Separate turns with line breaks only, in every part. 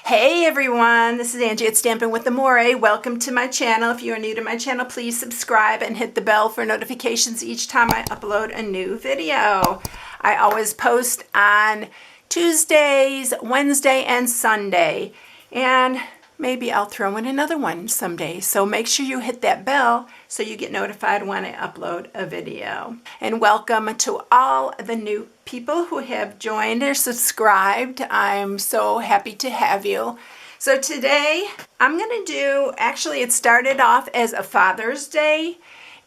Hey everyone, this is Angie at StampingWithAmore. Welcome to my channel. If you are new to my channel, please subscribe and hit the bell for notifications each time I upload a new video. I always post on Tuesdays, Wednesday, and Sunday. And maybe I'll throw in another one someday. So make sure you hit that bell so you get notified when I upload a video. And welcome to all the new people who have joined or subscribed. I'm so happy to have you. So today I'm going to do, actually it started off as a Father's Day,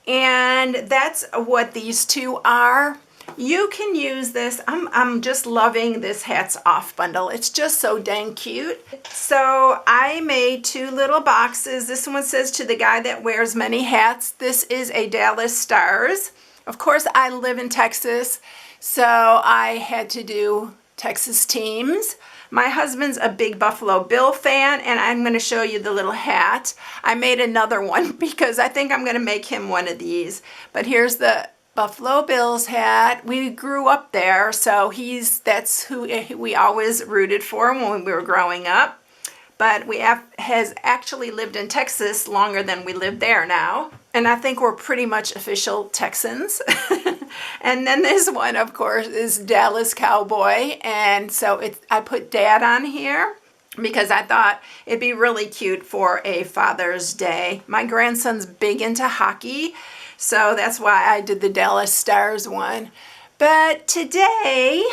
and that's what these two are. You can use this. I'm just loving this Hats Off bundle. It's just so dang cute. So I made two little boxes. This one says, "To the guy that wears many hats." This is a Dallas Stars. Of course, I live in Texas, so I had to do Texas teams. My husband's a big Buffalo Bill fan, and I'm going to show you the little hat. I made another one because I think I'm going to make him one of these. But here's the Buffalo Bills hat. We grew up there, so that's who we always rooted for when we were growing up. But has actually lived in Texas longer than we live there now. And I think we're pretty much official Texans. And then this one, of course, is Dallas Cowboy. And so I put Dad on here because I thought it'd be really cute for a Father's Day. My grandson's big into hockey, so that's why I did the Dallas Stars one. But today,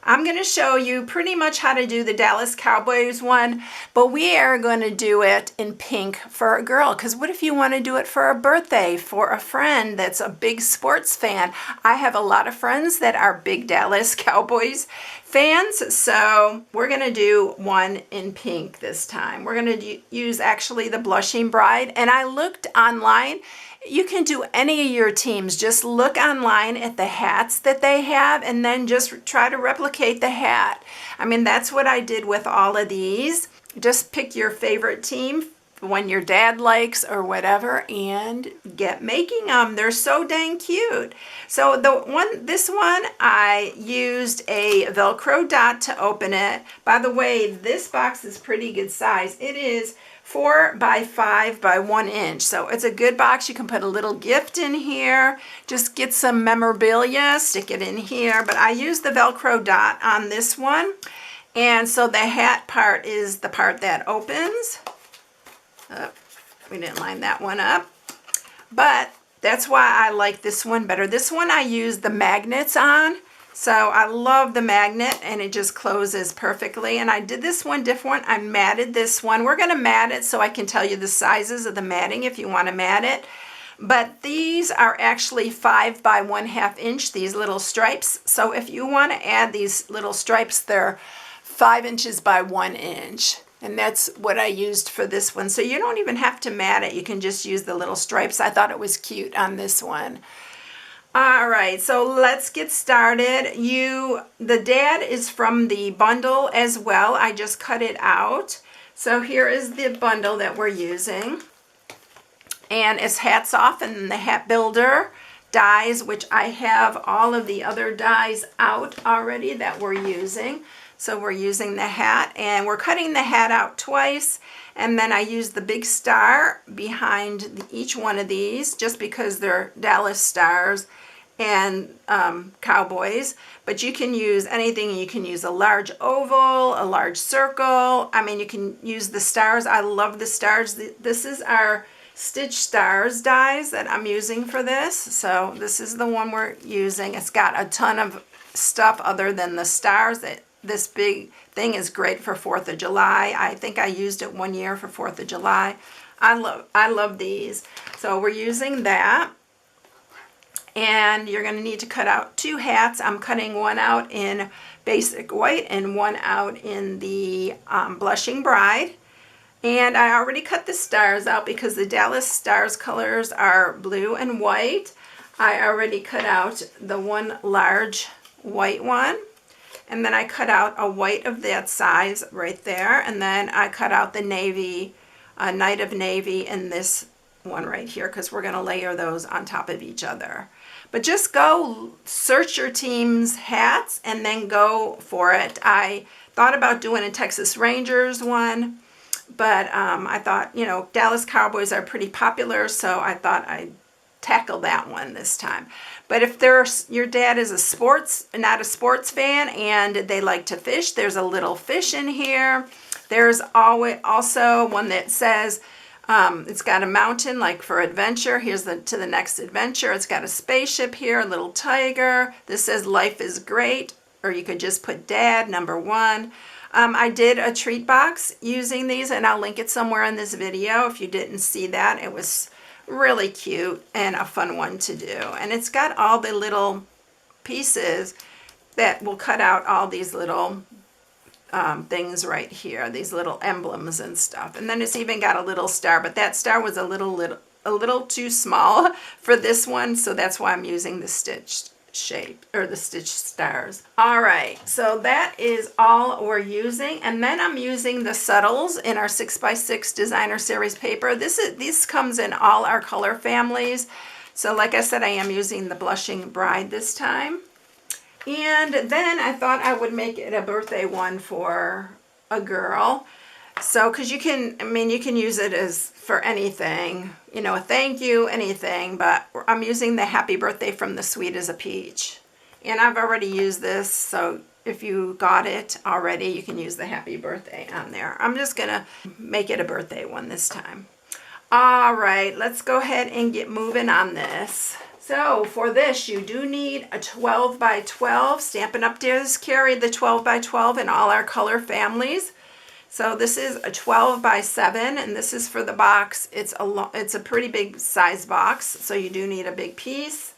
I'm going to show you pretty much how to do the Dallas Cowboys one, but we are going to do it in pink for a girl, because what if you want to do it for a birthday, for a friend that's a big sports fan? I have a lot of friends that are big Dallas Cowboys fans, so we're going to do one in pink this time. We're going to use actually the Blushing Bride, and I looked online. You can do any of your teams. Just look online at the hats that they have and then just try to replicate the hat. I mean, that's what I did with all of these. Just pick your favorite team, one your dad likes or whatever, and get making them. They're so dang cute. So this one, I used a Velcro dot to open it. By the way, this box is pretty good size. It is 4 by 5 by 1 inch. So it's a good box. You can put a little gift in here. Just get some memorabilia, stick it in here. But I used the Velcro dot on this one. And so the hat part is the part that opens. Oh, we didn't line that one up. But that's why I like this one better. This one I used the magnets on. So I love the magnet, and it just closes perfectly. And I did this one different. I matted this one. We're going to mat it so I can tell you the sizes of the matting if you want to mat it. But these are actually 5 by 1/2 inch, these little stripes. So if you want to add these little stripes, they're 5 inches by 1 inch. And that's what I used for this one. So you don't even have to mat it. You can just use the little stripes. I thought it was cute on this one. All right, so let's get started. The dad is from the bundle as well. I just cut it out. So here is the bundle that we're using. And it's Hats Off and the Hat Builder dies, which I have all of the other dies out already that we're using. So we're using the hat, and we're cutting the hat out twice. And then I use the big star behind each one of these just because they're Dallas Stars and Cowboys. But you can use anything. You can use a large oval, a large circle. I mean, you can use the stars. I love the stars. This is our Stitch Stars dies that I'm using for this. So this is the one we're using. It's got a ton of stuff other than the stars. This big thing is great for 4th of July. I think I used it one year for 4th of July. I love these. So we're using that. And you're going to need to cut out 2 hats. I'm cutting one out in basic white and one out in the Blushing Bride. And I already cut the stars out because the Dallas Stars colors are blue and white. I already cut out the one large white one. And then I cut out a white of that size right there. And then I cut out the navy, Night of Navy, in this one right here because we're going to layer those on top of each other. But just go search your team's hats and then go for it. thought about doing a Texas Rangers one, but I thought, you know, Dallas Cowboys are pretty popular, so I thought I'd tackle that one this time. But if your dad is not a sports fan, and they like to fish, there's a little fish in here. There's also one that says, it's got a mountain, like for adventure. Here's to the next adventure. It's got a spaceship here, a little tiger. This says life is great, or you could just put dad, number 1. I did a treat box using these, and I'll link it somewhere in this video if you didn't see that. It was really cute and a fun one to do. And it's got all the little pieces that will cut out all these little things right here, these little emblems and stuff. And then it's even got a little star, but that star was a little too small for this one, so that's why I'm using the stitched shape, or the stitched stars. All right, so that is all we're using. And then I'm using the subtles in our 6x6 designer series paper. This comes in all our color families. So like I said, I am using the Blushing Bride this time. And then I thought I would make it a birthday one for a girl. So, because you can use it as for anything, you know, a thank you, anything, but I'm using the happy birthday from the Sweet as a Peach. And I've already used this, so if you got it already, you can use the happy birthday on there. I'm just going to make it a birthday one this time. All right, let's go ahead and get moving on this. So for this, you do need a 12 by 12. Stampin' Up! Does carry the 12 by 12 in all our color families. So this is a 12 by 7, and this is for the box. It's a pretty big size box, so you do need a big piece.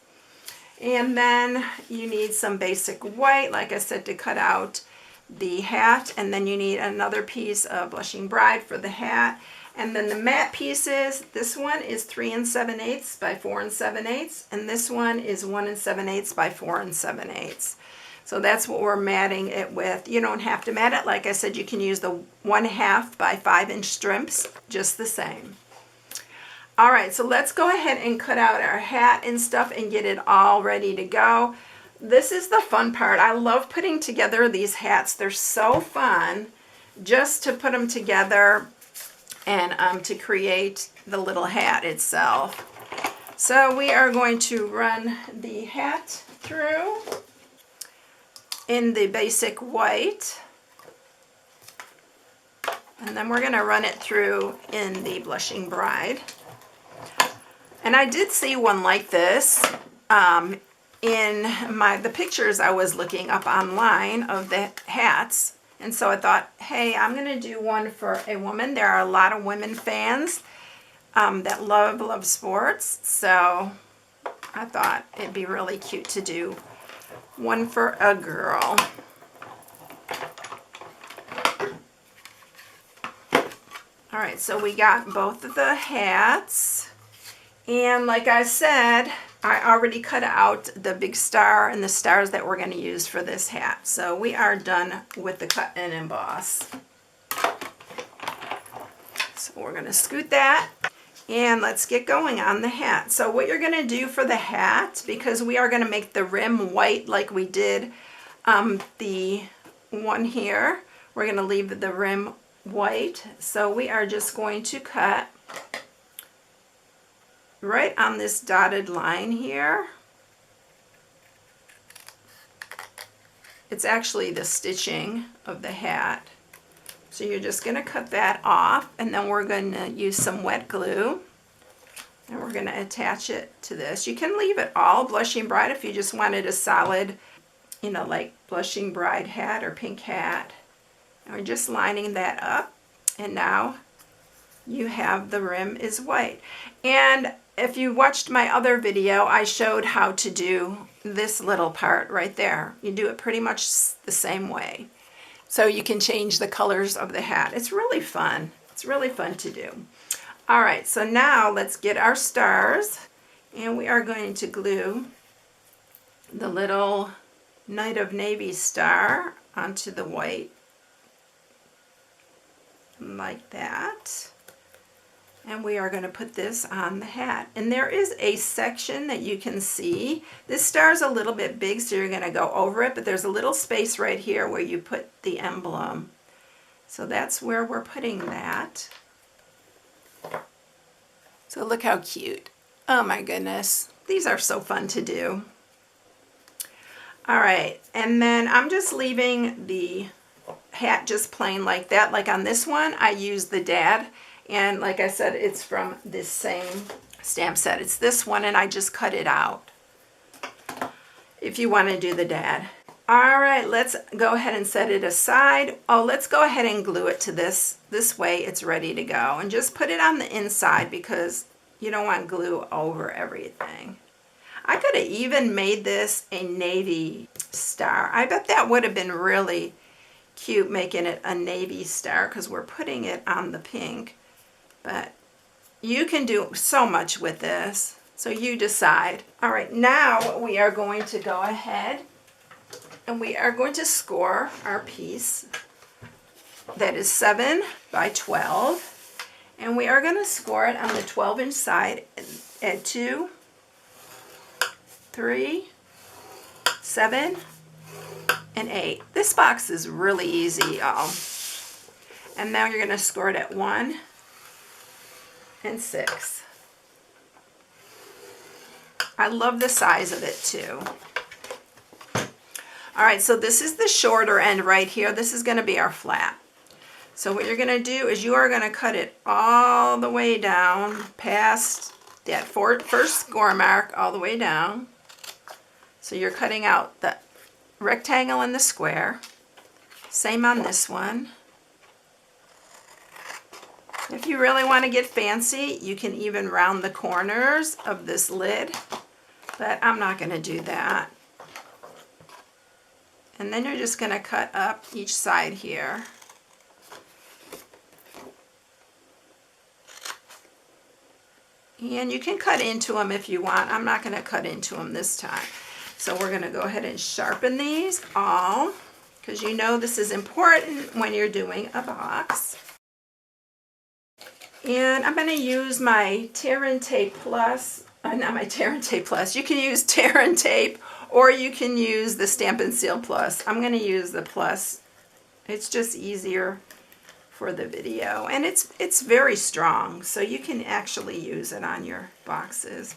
And then you need some basic white, like I said, to cut out the hat. And then you need another piece of Blushing Bride for the hat. And then the matte pieces, this one is 3 7/8 by 4 7/8, and this one is 1 7/8 by 4 7/8. So that's what we're matting it with. You don't have to mat it. Like I said, you can use the 1/2 by 5-inch strips, just the same. All right, so let's go ahead and cut out our hat and stuff and get it all ready to go. This is the fun part. I love putting together these hats. They're so fun just to put them together and to create the little hat itself. So we are going to run the hat through in the basic white, and then we're going to run it through in the Blushing Bride. And I did see one like this in the pictures I was looking up online of the hats, and so I thought, hey, I'm going to do one for a woman. There are a lot of women fans that love sports, so I thought it'd be really cute to do one for a girl. All right, so we got both of the hats, and like I said, I already cut out the big star and the stars that we're going to use for this hat. So we are done with the cut and emboss. So we're going to scoot that, and let's get going on the hat. So what you're going to do for the hat, because we are going to make the rim white like we did the one here, we're going to leave the rim white. So we are just going to cut right on this dotted line here. It's actually the stitching of the hat. So you're just going to cut that off, and then we're going to use some wet glue, and we're going to attach it to this. You can leave it all Blushing Bride if you just wanted a solid, you know, like Blushing Bride hat or pink hat. And we're just lining that up, and now you have the rim is white. And if you watched my other video, I showed how to do this little part right there. You do it pretty much the same way. So you can change the colors of the hat. It's really fun. It's really fun to do. All right, so now let's get our stars, and we are going to glue the little Knight of Navy star onto the white, like that. And we are going to put this on the hat. And there is a section that you can see. This star is a little bit big, so you're going to go over it, but there's a little space right here where you put the emblem. So that's where we're putting that. So look how cute. Oh my goodness. These are so fun to do. All right, and then I'm just leaving the hat just plain like that. Like on this one, I use the dad. And like I said, it's from this same stamp set. It's this one, and I just cut it out if you want to do the dad. All right, let's go ahead and set it aside. Oh, let's go ahead and glue it to this. This way it's ready to go. And just put it on the inside because you don't want glue over everything. I could have even made this a navy star. I bet that would have been really cute, making it a navy star because we're putting it on the pink. But you can do so much with this, so you decide. All right, now we are going to go ahead and we are going to score our piece that is 7 by 12, and we are going to score it on the 12-inch side at 2, 3, 7, and 8. This box is really easy, y'all. And now you're going to score it at 1 and 6. I love the size of it too. All right, so this is the shorter end right here. This is going to be our flap. So what you're going to do is you are going to cut it all the way down past that first score mark all the way down. So you're cutting out the rectangle and the square. Same on this one. If you really want to get fancy, you can even round the corners of this lid, but I'm not going to do that. And then you're just going to cut up each side here. And you can cut into them if you want. I'm not going to cut into them this time. So we're going to go ahead and sharpen these all, because you know this is important when you're doing a box. And I'm going to use my Tear and Tape Plus, not my Tear and Tape Plus. You can use Tear and Tape, or you can use the Stamp and Seal Plus. I'm going to use the Plus. It's just easier for the video, and it's very strong, so you can actually use it on your boxes.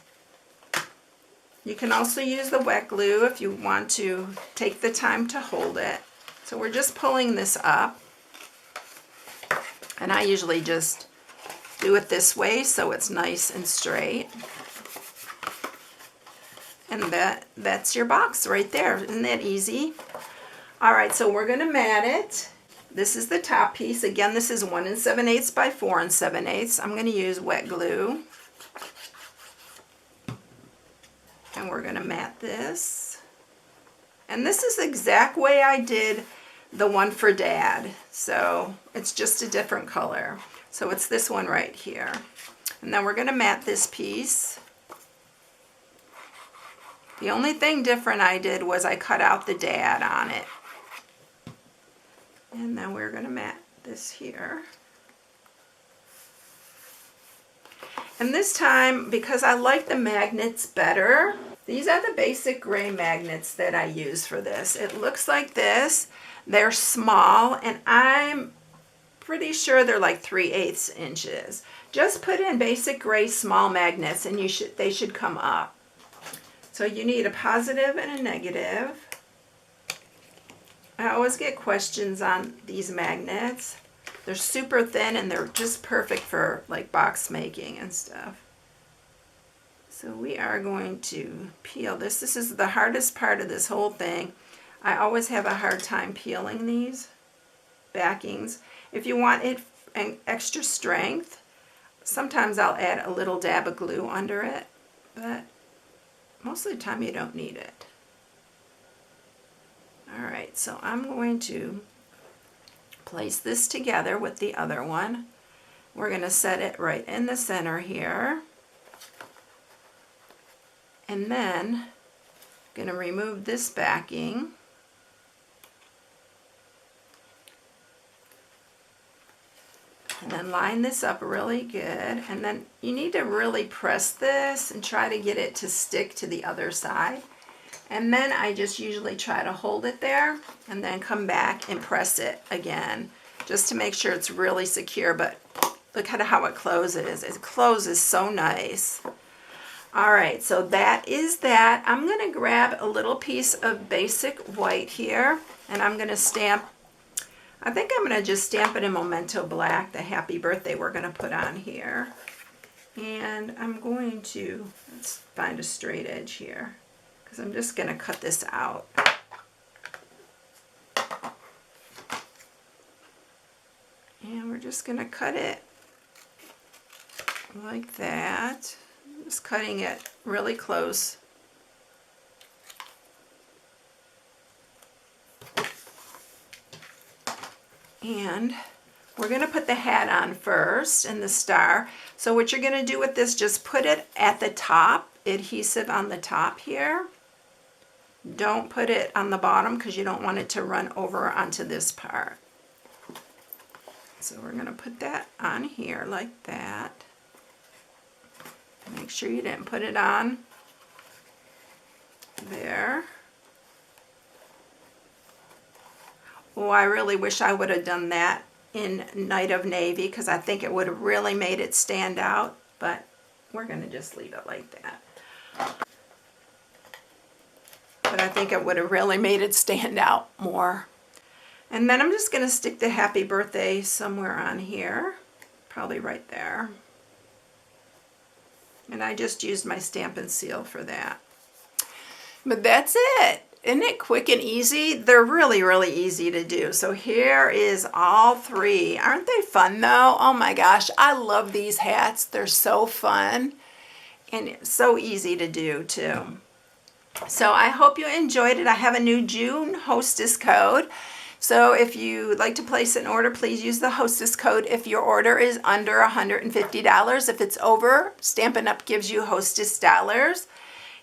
You can also use the wet glue if you want to take the time to hold it. So we're just pulling this up, and I usually just do it this way so it's nice and straight. And that's your box right there. Isn't that easy? All right, so we're going to mat it. This is the top piece. Again, this is 1 7/8 by 4 7/8. I'm going to use wet glue. And we're going to mat this. And this is the exact way I did the one for Dad. So it's just a different color. So it's this one right here. And then we're going to mat this piece. The only thing different I did was I cut out the dad on it. And then we're going to mat this here. And this time, because I like the magnets better, these are the basic gray magnets that I use for this. It looks like this. They're small, and I'm pretty sure they're like 3/8 inches. Just put in basic gray small magnets, and they should come up. So you need a positive and a negative. I always get questions on these magnets. They're super thin, and they're just perfect for like box making and stuff. So we are going to peel this. This is the hardest part of this whole thing. I always have a hard time peeling these backings. If you want it an extra strength, sometimes I'll add a little dab of glue under it, but most of the time you don't need it. All right, so I'm going to place this together with the other one. We're going to set it right in the center here. And then I'm going to remove this backing. And then line this up really good. And then you need to really press this and try to get it to stick to the other side. And then I just usually try to hold it there and then come back and press it again just to make sure it's really secure. But look at how it closes. It closes so nice. All right, so that is that. I'm going to grab a little piece of basic white here, and I'm going to stamp. I think I'm going to just stamp it in Memento Black, the happy birthday we're going to put on here. And I'm going to, let's find a straight edge here, because I'm just going to cut this out. And we're just going to cut it like that. Just cutting it really close. And we're going to put the hat on first and the star. So what you're going to do with this, just put it at the top, adhesive on the top here. Don't put it on the bottom because you don't want it to run over onto this part. So we're going to put that on here like that. Make sure you didn't put it on there. Oh, I really wish I would have done that in Night of Navy because I think it would have really made it stand out, but we're going to just leave it like that. But I think it would have really made it stand out more. And then I'm just going to stick the happy birthday somewhere on here, probably right there. And I just used my Stampin' Seal for that. But that's it. Isn't it quick and easy? They're really, really easy to do. So here is all three. Aren't they fun though? Oh my gosh, I love these hats. They're so fun and so easy to do too. So I hope you enjoyed it. I have a new June hostess code. So if you'd like to place an order, please use the hostess code if your order is under $150. If it's over, Stampin' Up! Gives you hostess dollars.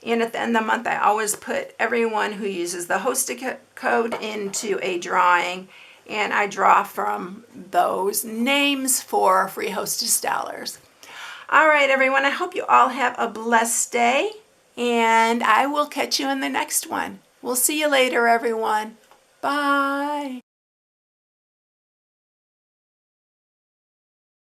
And at the end of the month, I always put everyone who uses the hostess code into a drawing. And I draw from those names for free hostess dollars. All right, everyone. I hope you all have a blessed day. And I will catch you in the next one. We'll see you later, everyone. Bye.